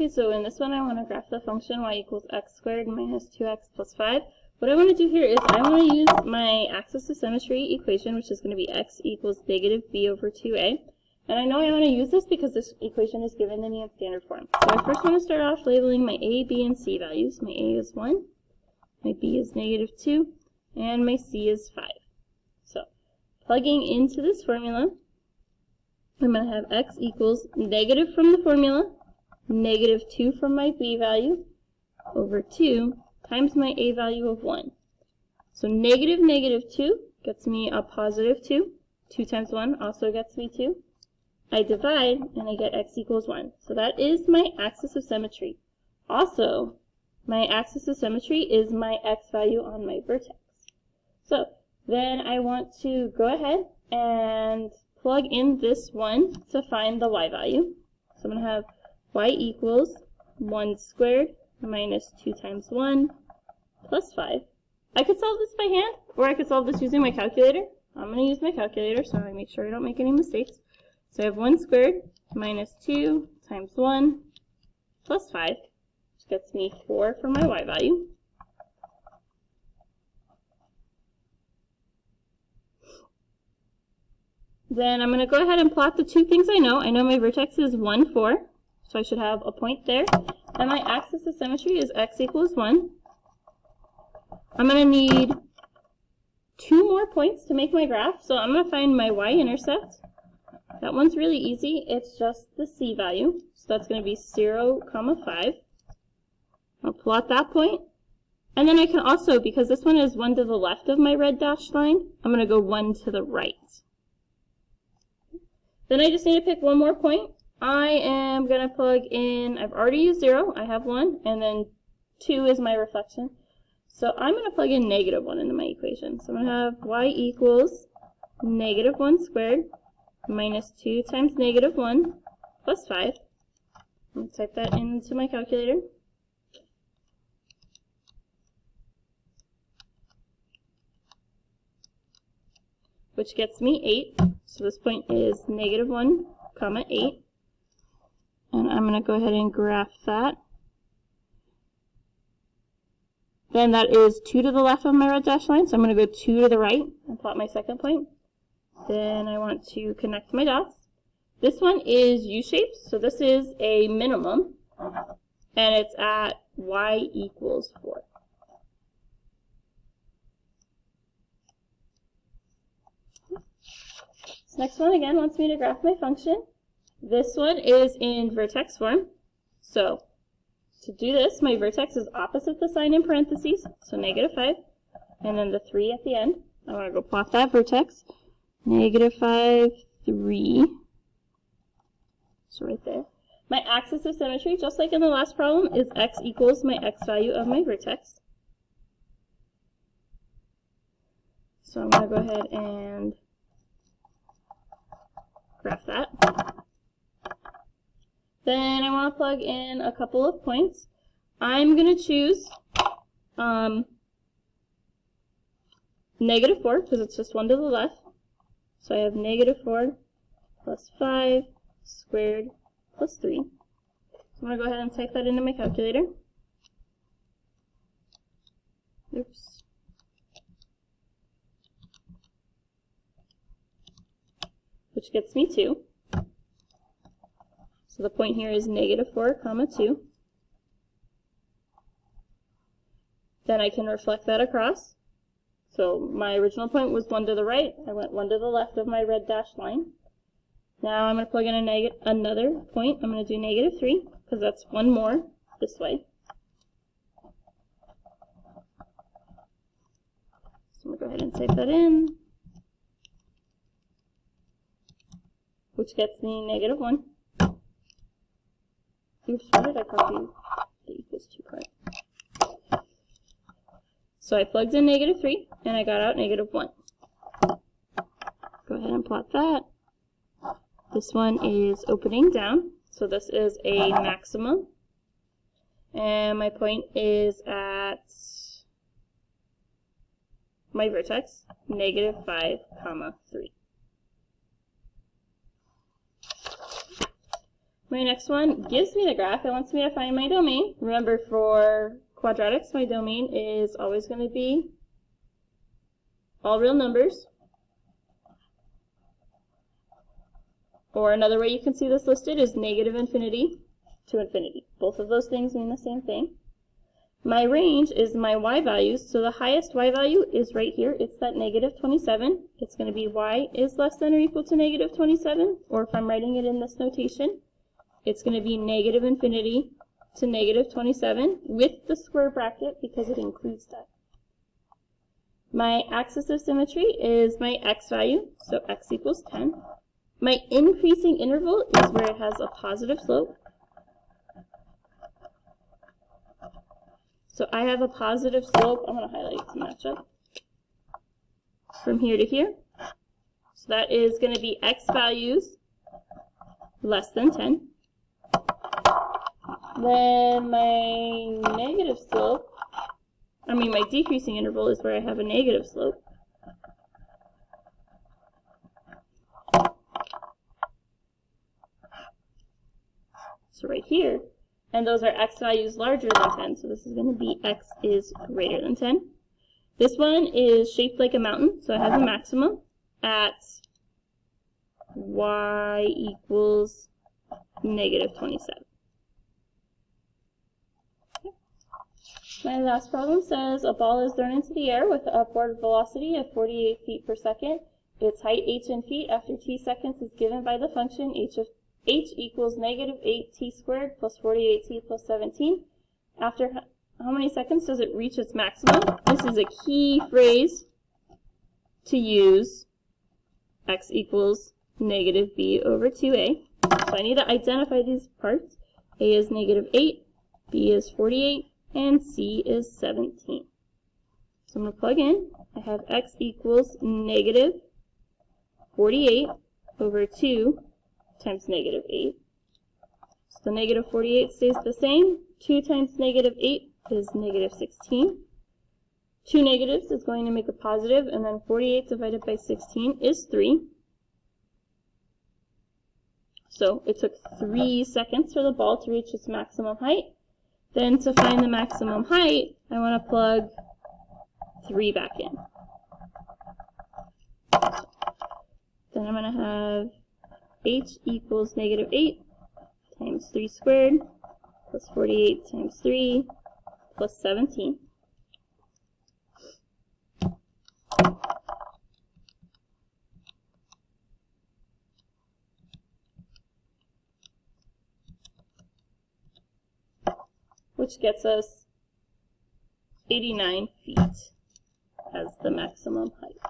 Okay, so in this one I want to graph the function y equals x squared minus 2x plus 5. What I want to do here is I want to use my axis of symmetry equation, which is going to be x equals negative b over 2a. And I know I want to use this because this equation is given in the standard form. So I first want to start off labeling my a, b, and c values. My a is 1, my b is negative 2, and my c is 5. So plugging into this formula, I'm going to have x equals negative from the formula, negative 2 from my b value, over 2 times my a value of 1. So negative negative 2 gets me a positive 2. 2 times 1 also gets me 2. I divide, and I get x equals 1. So that is my axis of symmetry. Also, my axis of symmetry is my x value on my vertex. So then I want to go ahead and plug in this one to find the y value. So I'm going to have y equals 1 squared minus 2 times 1 plus 5. I could solve this by hand, or I could solve this using my calculator. I'm going to use my calculator so I make sure I don't make any mistakes. So I have 1 squared minus 2 times 1 plus 5, which gets me 4 for my y value. Then I'm going to go ahead and plot the two things I know. I know my vertex is 1, 4, so I should have a point there. And my axis of symmetry is x equals 1. I'm going to need 2 more points to make my graph, so I'm going to find my y-intercept. That one's really easy. It's just the c value, so that's going to be 0, 5. I'll plot that point. And then I can also, because this one is 1 to the left of my red dashed line, I'm going to go 1 to the right. Then I just need to pick one more point. I am going to plug in, I've already used 0, I have 1, and then 2 is my reflection. So I'm going to plug in negative 1 into my equation. So I'm going to have y equals negative 1 squared minus 2 times negative 1 plus 5. I'm going to type that into my calculator. Which gets me 8. So this point is negative 1, 8. And I'm going to go ahead and graph that. Then that is 2 to the left of my red dashed line, so I'm going to go 2 to the right and plot my second point. Then I want to connect my dots. This one is U-shaped, so this is a minimum, and it's at y equals 4. This next one, again, wants me to graph my function. This one is in vertex form. So to do this, my vertex is opposite the sign in parentheses, so negative 5, and then the 3 at the end. I want to go plot that vertex. Negative 5, 3. So right there. My axis of symmetry, just like in the last problem, is x equals my x value of my vertex. So I'm going to go ahead and graph that. Then I want to plug in a couple of points. I'm going to choose negative 4, because it's just 1 to the left. So I have negative 4 plus 5 squared plus 3. So I'm going to go ahead and type that into my calculator. Oops. Which gets me 2. So the point here is negative 4, 2. Then I can reflect that across. So my original point was 1 to the right. I went 1 to the left of my red dashed line. Now I'm going to plug in another point. I'm going to do negative 3, because that's one more this way. So I'm going to go ahead and type that in, which gets me negative 1. Oops, why did I copy the equals 2 part? So I plugged in negative 3, and I got out negative 1. Go ahead and plot that. This one is opening down, so this is a maximum. And my point is at my vertex, negative 5, 3. My next one gives me the graph. It wants me to find my domain. Remember, for quadratics, my domain is always going to be all real numbers. Or another way you can see this listed is negative infinity to infinity. Both of those things mean the same thing. My range is my y values, so the highest y value is right here. It's that negative 27. It's going to be y is less than or equal to negative 27, or if I'm writing it in this notation, it's going to be negative infinity to negative 27 with the square bracket because it includes that. My axis of symmetry is my x value, so x equals 10. My increasing interval is where it has a positive slope. So I have a positive slope. I'm going to highlight to match up from here to here. So that is going to be x values less than 10. Then my negative slope, my decreasing interval is where I have a negative slope. So right here. And those are x values larger than 10, so this is going to be x is greater than 10. This one is shaped like a mountain, so it has a maximum at y equals negative 27. Okay. My last problem says a ball is thrown into the air with an upward velocity of 48 feet per second. Its height h in feet after t seconds is given by the function h equals negative 8t squared plus 48t plus 17. After how many seconds does it reach its maximum? This is a key phrase to use. X equals negative b over 2a. So I need to identify these parts. A is negative 8, b is 48, and c is 17. So I'm going to plug in. I have x equals negative 48 over 2 times negative 8. So the negative 48 stays the same. 2 times negative 8 is negative 16. 2 negatives is going to make a positive, and then 48 divided by 16 is 3. So it took 3 seconds for the ball to reach its maximum height. Then to find the maximum height, I want to plug 3 back in. Then I'm going to have h equals negative 8 times 3 squared plus 48 times 3 plus 17. Which gets us 89 feet as the maximum height.